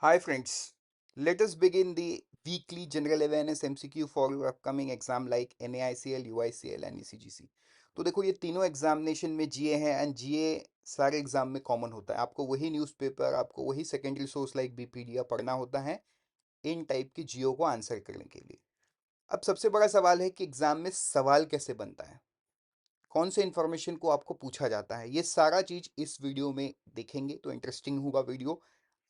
Hi friends, let us begin the weekly general awareness MCQ for your upcoming exam like NAICL, UICL and ECGC। तो देखो ये तीनों examination में जीए हैं and जीए सारे एग्जाम में कॉमन होता है। आपको वही न्यूज़पेपर, आपको वही सेकेंडरी सोर्स लाइक बीपीडीया पढ़ना होता है इन टाइप की जियो को आंसर करने के लिए। अब सबसे बड़ा सवाल है कि एग्जाम में सवाल कैसे बनता है, कौन से इंफॉर्मेशन को आपको पूछा जाता है, ये सारा चीज इस वीडियो में देखेंगे तो इंटरेस्टिंग होगा वीडियो।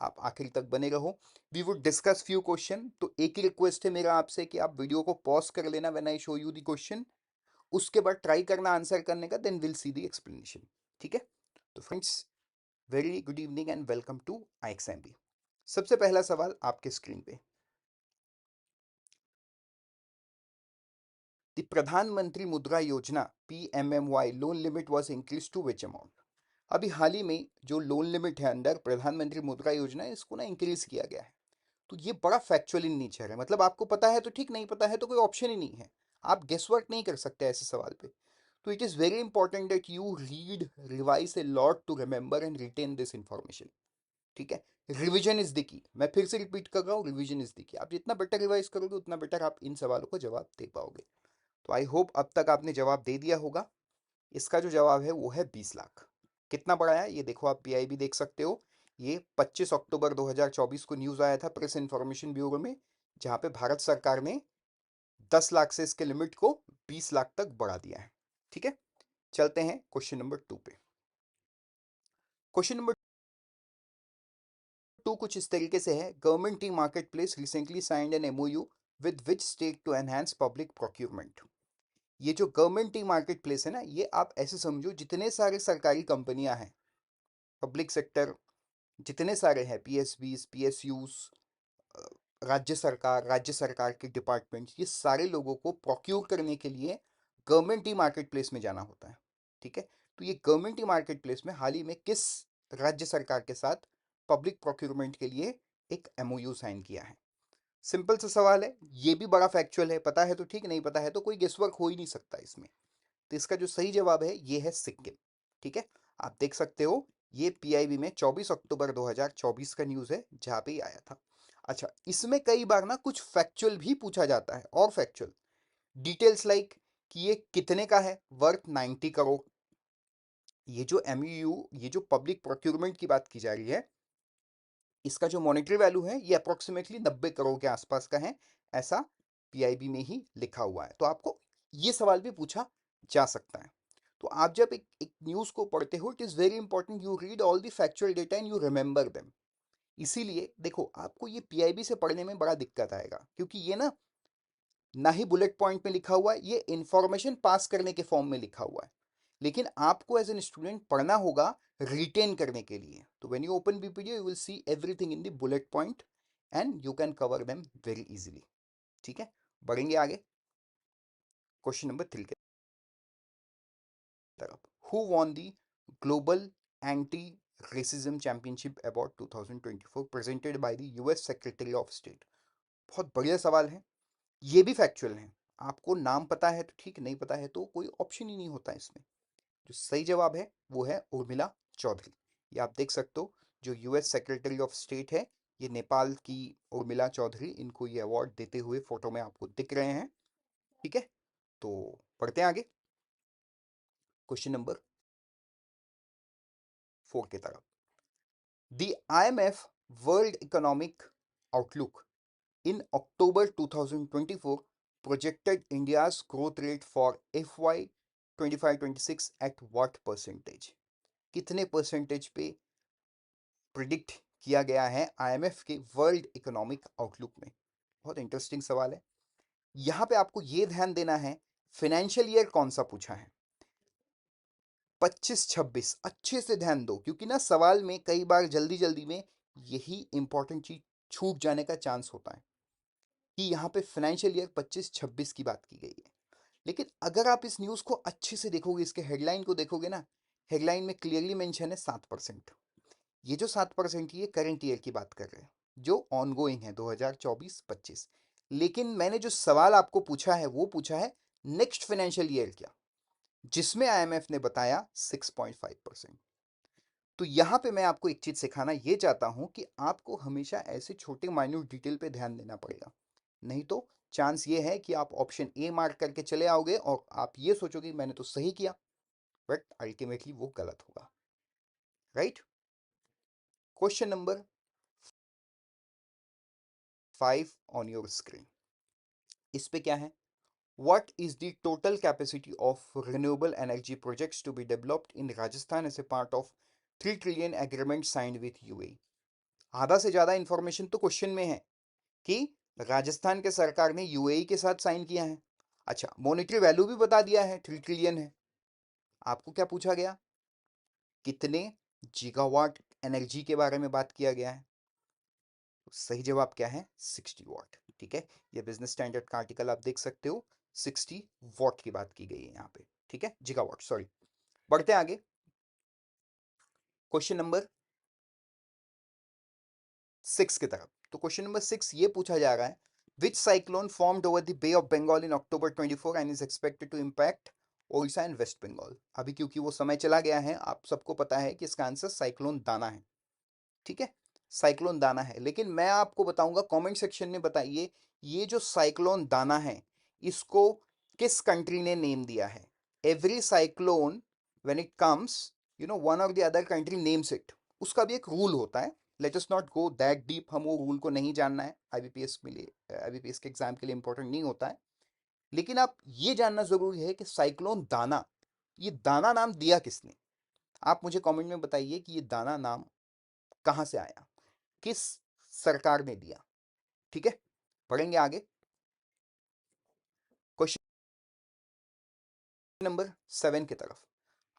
आप आखिर तक बने रहो। We would discuss few question. तो एक ही रिक्वेस्ट है मेरा आपसे कि आप वीडियो को पॉज कर लेना when I show you the question, उसके बाद ट्राई करना आंसर करने का, then will see the explanation. ठीक है? तो friends, very good evening and welcome to IXMB। सबसे पहला सवाल आपके स्क्रीन पे, द प्रधानमंत्री Mudra Yojana PMMY loan limit was increase to which amount. अभी हाल ही में जो लोन लिमिट है अंडर प्रधानमंत्री मुद्रा योजना है, इसको ना इंक्रीज किया गया है। तो ये बड़ा फैक्चुअल इन नेचर है, मतलब आपको पता है तो ठीक, नहीं पता है तो कोई ऑप्शन ही नहीं है। आप गेस वर्क नहीं कर सकते ऐसे सवाल पे। तो it is very important that you read, revise a lot to remember and retain this information. ठीक है? Revision is the key. मैं फिर से रिपीट कर रहा हूँ, रिवीजन इज द की। आप जितना बेटर रिवाइज करोगे उतना बेटर आप इन सवालों को जवाब दे पाओगे। तो आई होप अब तक आपने जवाब दे दिया होगा। इसका जो जवाब है वो है 20 लाख। कितना बड़ा है ये देखो, आप पीआईबी देख सकते हो। ये 25 अक्टूबर 2024 को न्यूज़ आया था प्रेस इंफॉर्मेशन ब्यूरो में, जहां पे भारत सरकार ने 10 लाख से इसके लिमिट को 20 लाख तक बढ़ा दिया है। ठीक है? चलते हैं क्वेश्चन नंबर 2 पे। क्वेश्चन नंबर 2 कुछ इस तरीके से है, government e market place recently signed an MOU with which state to enhance public procurement. ये जो गवर्नमेंट ई मार्केट प्लेस है ना, ये आप ऐसे समझो जितने सारे सरकारी कंपनियां हैं, पब्लिक सेक्टर जितने सारे हैं, PSBs, PSUs, राज्य सरकार के डिपार्टमेंट, ये सारे लोगों को प्रोक्यूर करने के लिए गवर्नमेंट ई मार्केट प्लेस में जाना होता है। ठीक है? तो ये गवर्नमेंट ई मार्केट प्लेस में हाल ही में किस राज्य सरकार के साथ पब्लिक प्रोक्यूरमेंट के लिए एक MOU साइन किया है? सिंपल सा सवाल है, ये भी बड़ा फैक्चुअल है। पता है तो ठीक, नहीं पता है तो कोई गेसवर्क हो ही नहीं सकता इसमें। तो इसका जो सही जवाब है ये है सिक्किम। ठीक है? आप देख सकते हो, ये पीआईबी में 24 अक्टूबर 2024 का न्यूज़ है जहाँ पे ये आया था। अच्छा, इसमें कई बार ना कुछ फैक्चुअल भी पूछा जाता है, और फैक्चुअल डिटेल्स लाइक कि ये कितने का है, वर्थ 90 करोड़। ये जो MOU, ये जो पब्लिक प्रोक्यूरमेंट की बात की जा रही है, इसका जो मॉनेटरी वैल्यू है ये अप्रोक्सीमेटली 90 करोड़ के आसपास का है, ऐसा पीआईबी में ही लिखा हुआ है। तो आपको ये सवाल भी पूछा जा सकता है। तो आप जब एक न्यूज़ को पढ़ते हो, it is very important you read all the factual data and you remember them. इसीलिए देखो, आपको ये पीआईबी से पढ़ने में बड़ा दिक्कत आएगा, क्योंकि ये ना ही बुलेट पॉइंट में लिखा हुआ है, ये इंफॉर्मेशन पास करने के फॉर्म में लिखा हुआ है। लेकिन आपको एज एन स्टूडेंट पढ़ना होगा रिटेन करने के लिए। तो when you open BPD you will see everything in the bullet point and you can cover them very easily. ठीक है? बढ़ेंगे आगे क्वेश्चन नंबर 3 के तरफ। Who won the global anti racism championship award 2024 presented by the US secretary of state. बहुत बढ़िया सवाल है। ये भी फैक्चुअल है। आपको नाम पता है तो ठीक, नहीं पता है तो कोई ऑप्शन ही नहीं होता इसमें। जो सही जवाब है वो है उर्मिला चौधरी। ये आप देख सकते हो, जो US सेक्रेटरी ऑफ स्टेट है, ये नेपाल की उर्मिला चौधरी, इनको ये अवार्ड देते हुए फोटो में आपको दिख रहे हैं। ठीक है? तो पढ़ते हैं आगे क्वेश्चन नंबर 4 की तरफ। The IMF world economic outlook in October 2024 projected India's growth rate for FY 25-26 at what percentage? कितने परसेंटेज पे प्रिडिक्ट किया गया है IMF के वर्ल्ड इकोनॉमिक आउटलुक में? बहुत इंटरेस्टिंग सवाल है। यहां पे आपको ये ध्यान देना है, फाइनेंशियल ईयर कौन सा पूछा है। 25-26 अच्छे से ध्यान दो, क्योंकि ना सवाल में कई बार जल्दी जल्दी में यही इंपॉर्टेंट चीज छूट जाने का चांस होता है कि यहाँ पे फाइनेंशियल ईयर 25-26 की बात की गई है। लेकिन अगर आप इस न्यूज़ को अच्छे से देखोगे, इसके हेडलाइन को देखोगे ना, हेडलाइन में क्लियरली मेंशन है 7%। ये जो 7% ये करंट ईयर की बात कर रहे हैं, जो ऑनगोइंग है 2024-25। लेकिन मैंने जो सवाल आपको पूछा है वो पूछा है नेक्स्ट फाइनेंशियल ईयर क्या, जिसमें IMF ने बताया 6.5%। तो यहां पे मैं आपको एक चीज सिखाना ये चाहता हूं कि आपको हमेशा ऐसे छोटे माइन्यूट डिटेल पे ध्यान देना पड़ेगा, नहीं तो चांस ये है कि आप ऑप्शन ए मार्क करके चले आओगे और आप ये सोचोगे मैंने तो सही किया, बट अल्टीमेटली वो गलत होगा। Right. Question number 5 on your screen, इस पे क्या है? What is the total capacity of renewable energy projects to be developed in Rajasthan as a part of 3 trillion agreement signed with UAE? आधा से ज्यादा इंफॉर्मेशन तो क्वेश्चन में है कि राजस्थान के सरकार ने यूएई के साथ साइन किया है। अच्छा, मॉनेटरी वैल्यू भी बता दिया है, 3 ट्रिलियन है। आपको क्या पूछा गया? कितने गीगावाट एनर्जी के बारे में बात किया गया है? तो सही जवाब क्या है? 60 वॉट। ठीक है, ये बिजनेस स्टैंडर्ड का आर्टिकल आप देख सकते हो, 60 वॉट की बात की गई है यहाँ पे। ठीक है, गीगावाट, सॉरी। बढ़ते हैं आगे, क्वेश्चन नंबर 6 की तरफ। तो क्वेश्चन नंबर 6 ये पूछा जा रहा है, which cyclone formed over the Bay of Bengal in October 24 and is expected to impact Odisha and West Bengal? अभी क्योंकि वो समय चला गया है, आप सबको पता है कि इसका आंसर साइक्लोन दाना है। ठीक है, साइक्लोन दाना है, लेकिन मैं आपको बताऊंगा, कमेंट सेक्शन में बताइए ये जो साइक्लोन दाना है इसको किस कंट्री ने नेम दिया है? Every cyclone when it comes, one or the other country names it. उसका भी एक रूल होता है, let us not go that deep, हम वो रूल को नहीं जानना है, आईबीपीएस के लिए, आईबीपीएस के एग्जाम के लिए इंपॉर्टेंट नहीं होता है। लेकिन आप ये जानना जरूरी है कि साइक्लोन दाना, ये दाना नाम दिया किसने? आप मुझे कमेंट में बताइए कि ये दाना नाम कहां से आया, किस सरकार ने दिया? ठीक है, पढ़ेंगे आगे। क्वेश्चन नंबर 7 की तरफ,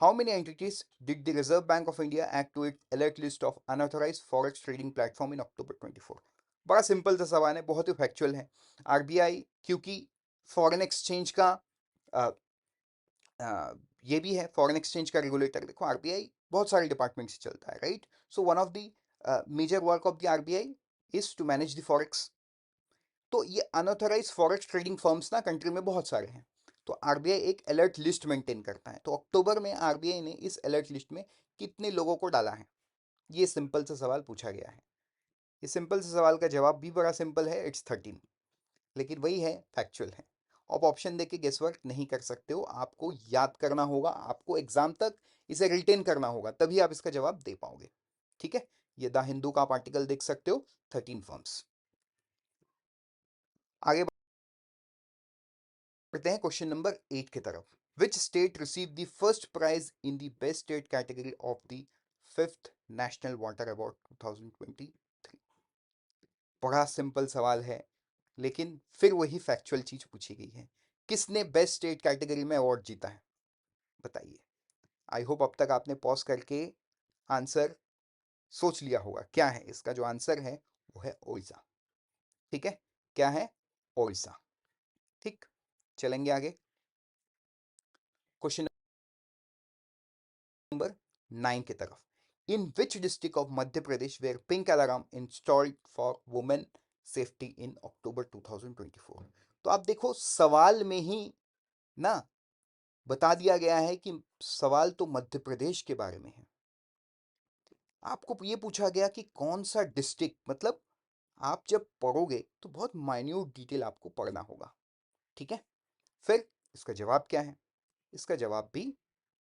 how many entities did the Reserve Bank of India act to it alert list of unauthorized forex trading platform in October 24? बड़ा सिंपल सा सवाल है, बहुत ही फैक्चुअल है। आरबीआई, क्योंकि फॉरेन एक्सचेंज का आ, आ, ये भी है, फॉरेन एक्सचेंज का रेगुलेटर। देखो, आरबीआई बहुत सारे डिपार्टमेंट से चलता है, right? So one of the major work of the RBI is to manage the forex. तो ये अनऑथराइज फॉरेक्स ट्रेडिंग फर्म्स ना कंट्री में बहुत सारे हैं, तो आरबीआई एक अलर्ट लिस्ट मेंटेन करता है। तो अक्टूबर में आरबीआई ने इस अलर्ट लिस्ट में कितने लोगों को डाला है? ये सिंपल सा सवाल पूछा गया है। इस सिंपल से सवाल का जवाब भी बड़ा सिंपल है, इट्स 13। लेकिन वही है, फैक्चुअल है। आप ऑप्शन देके गेस वर्क नहीं कर सकते हो, आपको याद करना होगा, आपको एग्जाम तक इसे रिटेन करना होगा, तभी आप इसका जवाब दे पाओगे। ठीक है, ये द हिंदू का आप आर्टिकल देख सकते हो, 13 फर्म्स। आगे बढ़ते हैं क्वेश्चन नंबर 8 की तरफ, which state receive the first prize in the best state category of the 5th national water award 2023? बड़ा सिंपल सवाल है, लेकिन फिर वही फैक्चुअल चीज पूछी गई है, किसने बेस्ट स्टेट कैटेगरी में अवार्ड जीता है? बताइए। आई होप अब तक आपने पॉज करके आंसर सोच लिया होगा। क्या है इसका जो आंसर है? वो है ओडिशा। ठीक है, क्या है? ओडिशा। ठीक, चलेंगे आगे, क्वेश्चन नंबर 9 की तरफ, in which district of Madhya Pradesh where pink alarm installed for women safety in October 2024? तो आप देखो, सवाल में ही ना बता दिया गया है कि सवाल तो मध्य प्रदेश के बारे में है। आपको ये पूछा गया कि कौन सा डिस्ट्रिक्ट, मतलब आप जब पढ़ोगे तो बहुत माइन्यूट डिटेल आपको पढ़ना होगा। ठीक है, फिर इसका जवाब क्या है? इसका जवाब भी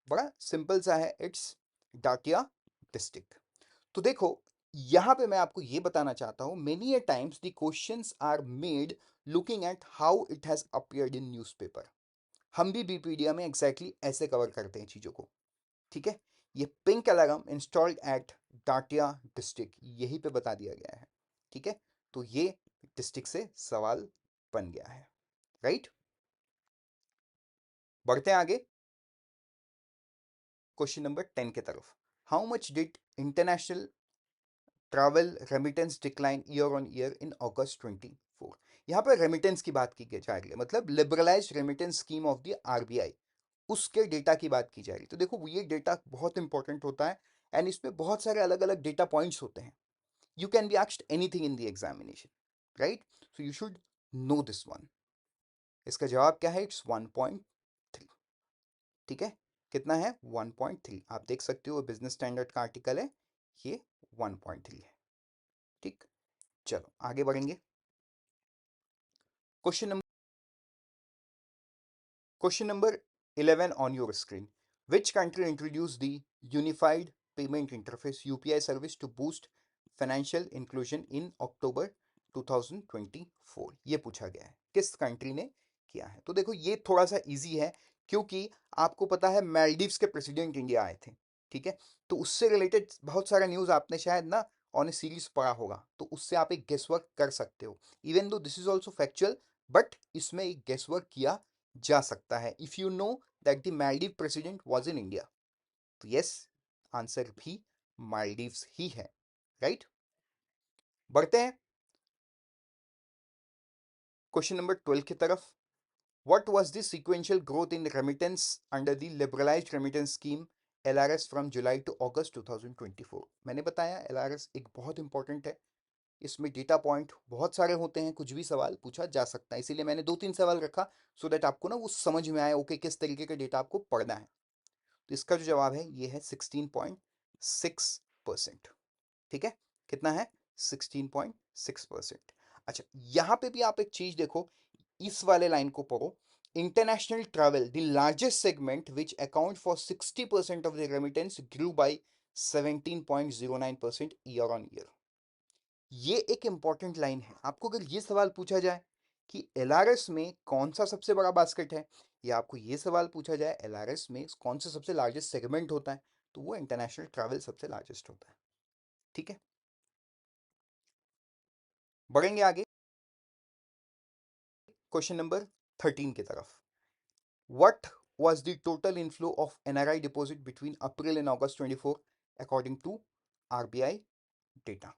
बड़ा सिंपल सा है, इट्स डाटिया डिस्ट्रिक्ट। तो देखो, यहां पे मैं आपको ये बताना चाहता हूं, many a times the questions are made looking at how it has appeared in newspaper. हम भी बीपीडिया में एग्जैक्टली ऐसे कवर करते हैं चीजों को। ठीक है, ये pink alarm installed at Datia district, यही पे बता दिया गया है। ठीक है, तो ये डिस्ट्रिक्ट से सवाल बन गया है, राइट? बढ़ते हैं आगे, क्वेश्चन नंबर 10 की तरफ, how much did international travel remittance decline year on year in August 24? यहाँ पर रेमिटेंस की बात की जा रही है, मतलब liberalise remittance scheme of the RBI, उसके डेटा की बात की जा रही है। तो देखो, ये डेटा बहुत इंपॉर्टेंट होता है, एंड इसमें बहुत सारे अलग अलग डेटा पॉइंट्स होते हैं। You can be asked anything in the examination, right? So you should know this one. इसका जवाब क्या है? इट्स 1.3। ठीक है, कितना है 1.3। आप देख सकते हो बिजनेस स्टैंडर्ड का आर्टिकल है, ये 1.3 है। ठीक, चलो आगे बढ़ेंगे। Question Question number 11 on your screen. Which country introduced the Unified Payment Interface UPI service to boost financial inclusion in October 2024? ये पूछा गया है, किस कंट्री ने किया है। तो देखो ये थोड़ा सा इजी है, क्योंकि आपको पता है मालदीव्स के प्रेसिडेंट इंडिया आए थे, ठीक है। तो उससे रिलेटेड बहुत सारा न्यूज़ आपने शायद ना ऑन ए सीरीज पढ़ा होगा, तो उससे आप एक गेस वर्क कर सकते हो। Even though this is also factual, but इसमें एक गेस वर्क किया जा सकता है। If you know that the Maldives president was in India, तो यस, आंसर भी मालदीव्स ही है, राइट। बढ़ते हैं क्वेश्चन नंबर 12 की तरफ। What was the sequential growth in remittance under the liberalized remittance scheme LRS from July to August 2024? मैंने बताया LRS एक बहुत इंपॉर्टेंट है, इसमें डेटा पॉइंट बहुत सारे होते हैं, कुछ भी सवाल पूछा जा सकता है, इसीलिए मैंने 2-3 सवाल रखा, सो दैट आपको ना वो समझ में आए ओके किस तरीके का डेटा आपको पढ़ना है। तो इसका जो जवाब है ये है 16.6%। ठीक है, कितना है 16.6%। अच्छा, यहां पे भी आप एक चीज देखो, इस वाले लाइन को पढ़ो। International travel the largest segment which account for 60% of the remittance grew by 17.09% year on year. ये एक इंपॉर्टेंट लाइन है। आपको अगर ये सवाल पूछा जाए कि एलआरएस में कौन सा सबसे बड़ा बास्केट है, या आपको ये सवाल पूछा जाए एलआरएस में कौन सा सबसे लार्जेस्ट सेगमेंट होता है, तो वो इंटरनेशनल ट्रैवल सबसे लार्जेस्ट होता है। ठीक है, बढ़ेंगे आगे क्वेश्चन नंबर 13 की तरफ। What was the total inflow of NRI deposit between April and August 24 according to RBI data?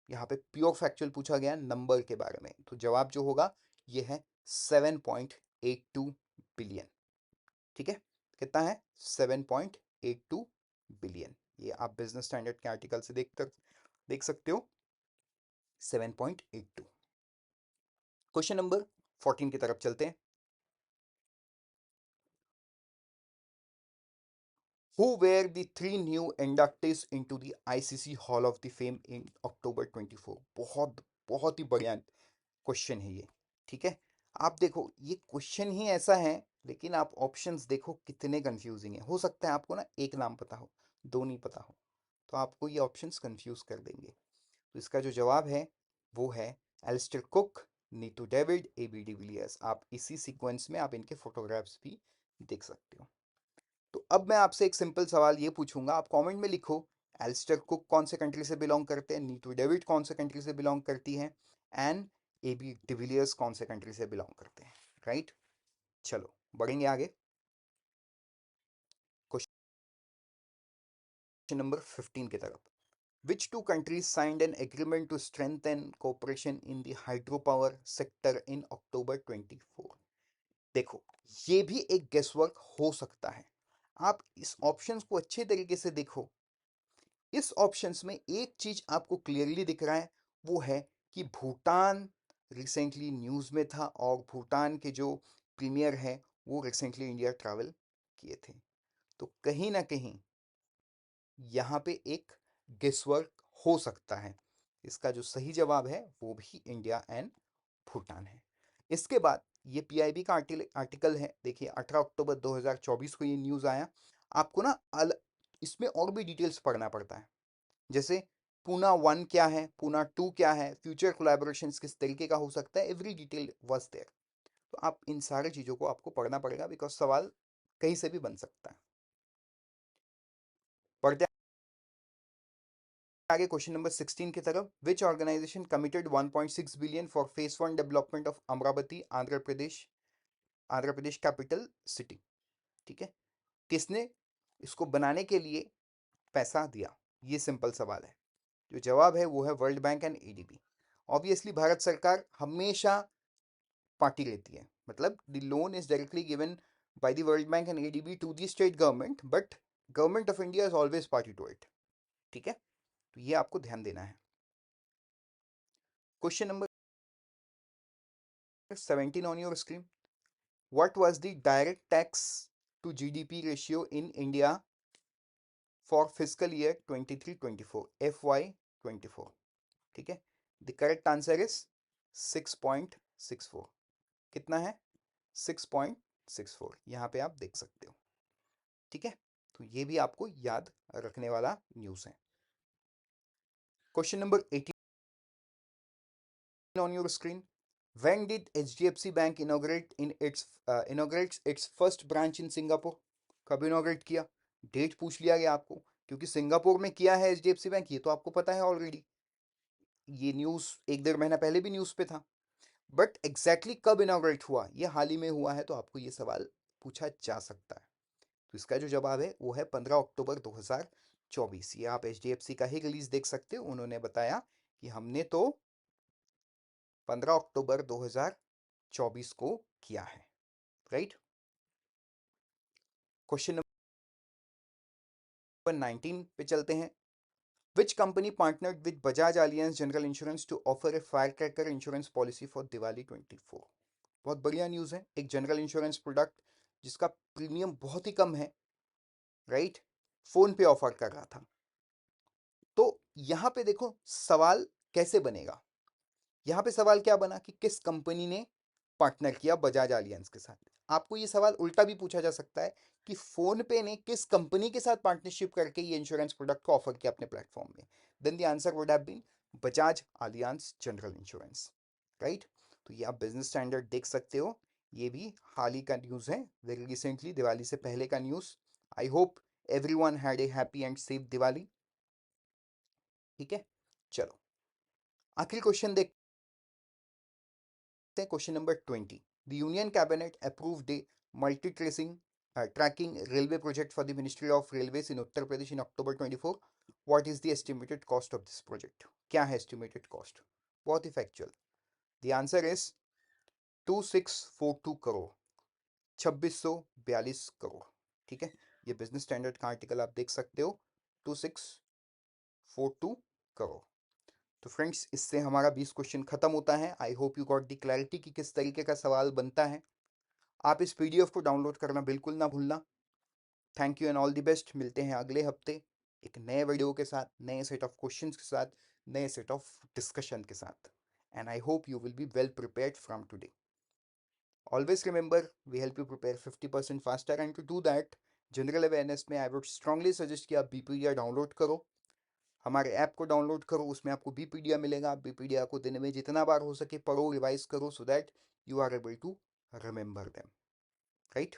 यहाँ पे प्योर फैक्चुअल पूछा गया नंबर के बारे में, तो जवाब जो होगा ये है 7.82 बिलियन। ठीक है, कितना है 7.82 बिलियन। ये आप बिजनेस स्टैंडर्ड के आर्टिकल से देख सकते हो 7.82। क्वेश्चन नंबर 14 की तरफ चलते हैं। Who were the 3 new inductees into the ICC Hall of the Fame in October 24? बहुत बहुत ही बढ़िया क्वेश्चन है ये। ठीक है, आप देखो ये क्वेश्चन ही ऐसा है, लेकिन आप ऑप्शंस देखो कितने कंफ्यूजिंग है। हो सकता है आपको ना एक नाम पता हो, दो नहीं पता हो, तो आपको ये ऑप्शंस कंफ्यूज कर देंगे। तो इसका जो जवाब है वो है Alastair Cook, Neetu David, A B de Villiers. आप इसी सीक्वेंस में आप इनके फोटोग्राफ्स भी देख सकते हो। तो अब मैं आपसे एक सिंपल सवाल ये पूछूंगा, आप कमेंट में लिखो एलिस्टर कुक कौन से कंट्री से बिलोंग करते हैं, नीतू डेविड कौन से कंट्री से बिलोंग करती हैं, एंड ए बी डिविलियर्स कौन से कंट्री से बिलोंग करते हैं, राइट। चलो बढ़ेंगे आगे क्वेश्चन नंबर 15 की तरफ। Which two countries signed an agreement to strengthen cooperation in the hydropower sector in October 24? देखो ये भी एक गेसवर्क हो सकता है, आप इस ऑप्शंस को अच्छे तरीके से देखो। इस ऑप्शंस में एक चीज आपको क्लियरली दिख रहा है, वो है कि भूटान रिसेंटली न्यूज में था, और भूटान के जो प्रीमियर है वो रिसेंटली इंडिया ट्रैवल किए थे। तो कहीं ना कहीं यहाँ पे एक गेसवर्क हो सकता है। इसका जो सही जवाब है वो भी इंडिया एंड भूटान है। इसके बाद ये पीआईबी का आर्टिकल है, देखिए 18 अक्टूबर 2024 को ये न्यूज़ आया। आपको ना इसमें और भी डिटेल्स पढ़ना पड़ता है, जैसे पूना 1 क्या है, पूना 2 क्या है, फ्यूचर कोलैबोरेशंस किस तरीके का हो सकता है, एवरी डिटेल वाज देयर। तो आप इन सारी चीज़ों को आपको पढ़ना पड़ेगा, बिकॉज सवाल कहीं से भी बन सकता है। पढ़ते आगे क्वेश्चन नंबर 16 की तरफ। Which organization committed 1.6 billion for phase 1 development of Amaravati Andhra Pradesh capital city? ठीक है, किसने इसको बनाने के लिए पैसा दिया, ये सिंपल सवाल है। जो जवाब है वो है World Bank and ADB. Obviously Bharat सरकार हमेशा पार्टी लेती है, मतलब the loan is directly given by the World Bank and ADB to the state government, but Government of India is always party to it. ठीक है, तो ये आपको ध्यान देना है। Question number 17 on your screen. What was the direct tax to GDP ratio in India for fiscal year 23-24 FY24. ठीक है, द करेक्ट आंसर इज 6.64। कितना है? 6.64, यहाँ पे आप देख सकते हो। ठीक है, तो ये भी आपको याद रखने वाला न्यूज़ है। Question number 18 on your screen. When did HDFC Bank inaugurates its first branch in Singapore? कब इनोग्रेट किया? डेट पूछ लिया गया आपको, क्योंकि सिंगापुर में किया है एचडीएफसी बैंक, ये तो आपको पता है ऑलरेडी। ये न्यूज़ एक डेढ़ महीना पहले भी न्यूज़ पे था, बट एग्जैक्टली कब इनोग्रेट हुआ, ये हाल ही में हुआ है, तो आपको ये सवाल पूछा जा सकता है। तो इसका जो जवाब है वो है 15 अक्टूबर 2024। ये आप एचडीएफसी का ही रिलीज देख सकते हो। उन्होंने बताया कि हमने तो 15 अक्टूबर 2024 को किया है, राइट। क्वेश्चन नंबर 19 पे चलते हैं। Which company partnered with Bajaj Allianz General Insurance to offer a firecracker insurance policy for Diwali 24? बहुत बढ़िया न्यूज़ है। एक जनरल इंश्योरेंस प्रोडक्ट जिसका प्रीमियम बहुत ही कम है, राइट, फोन पे ऑफर कर रहा था। तो यहां पे देखो सवाल कैसे बनेगा। यहाँ पे सवाल क्या बना कि किस कंपनी ने पार्टनर किया बजाज आलियांज के साथ। आपको ये सवाल उल्टा भी पूछा जा सकता है कि फोन पे ने किस कंपनी के साथ पार्टनरशिप करके ये इंश्योरेंस प्रोडक्ट को ऑफर किया अपने प्लेटफॉर्म में। Then the answer would have been Bajaj Allianz General Insurance, right. तो ये आप बिजनेस स्टैंडर्ड देख सकते हो। ये भी हाल ही का न्यूज है, वेरी रिसेंटली, दिवाली से पहले का news. I hope everyone had a happy and safe Diwali. ठीक है, चलो आखिरी क्वेश्चन देखते हैं। Question number 20। The Union Cabinet approved a tracking railway project for the Ministry of Railways in Uttar Pradesh in October 24. What is the estimated cost of this project? क्या है estimated cost? बहुत ही factual. The answer is 2642 crore, 2642 crore. ठीक है, ये business standard का article आप देख सकते हो, 2642 करोड़। तो फ्रेंड्स, इससे हमारा 20 क्वेश्चन खत्म होता है। आई hope you got the clarity कि किस तरीके का सवाल बनता है। आप इस पीडीएफ को डाउनलोड करना बिल्कुल ना भूलना। Thank you and all the best. मिलते हैं अगले हफ्ते एक नए वीडियो के साथ, नए सेट ऑफ क्वेश्चंस के साथ, नए सेट ऑफ डिस्कशन के साथ। And I hope you will be well prepared from today. Always remember, we help you prepare 50% faster, and to do that general awareness में आई वुड स्ट्रांगली सजेस्ट कि आप बीपीडिया download करो, हमारे app को download करो। उसमें आपको बीपीडिया मिलेगा। बीपीडिया को दिन में जितना बार हो सके पढ़ो, रिवाइज करो, so that you are able to remember them, right.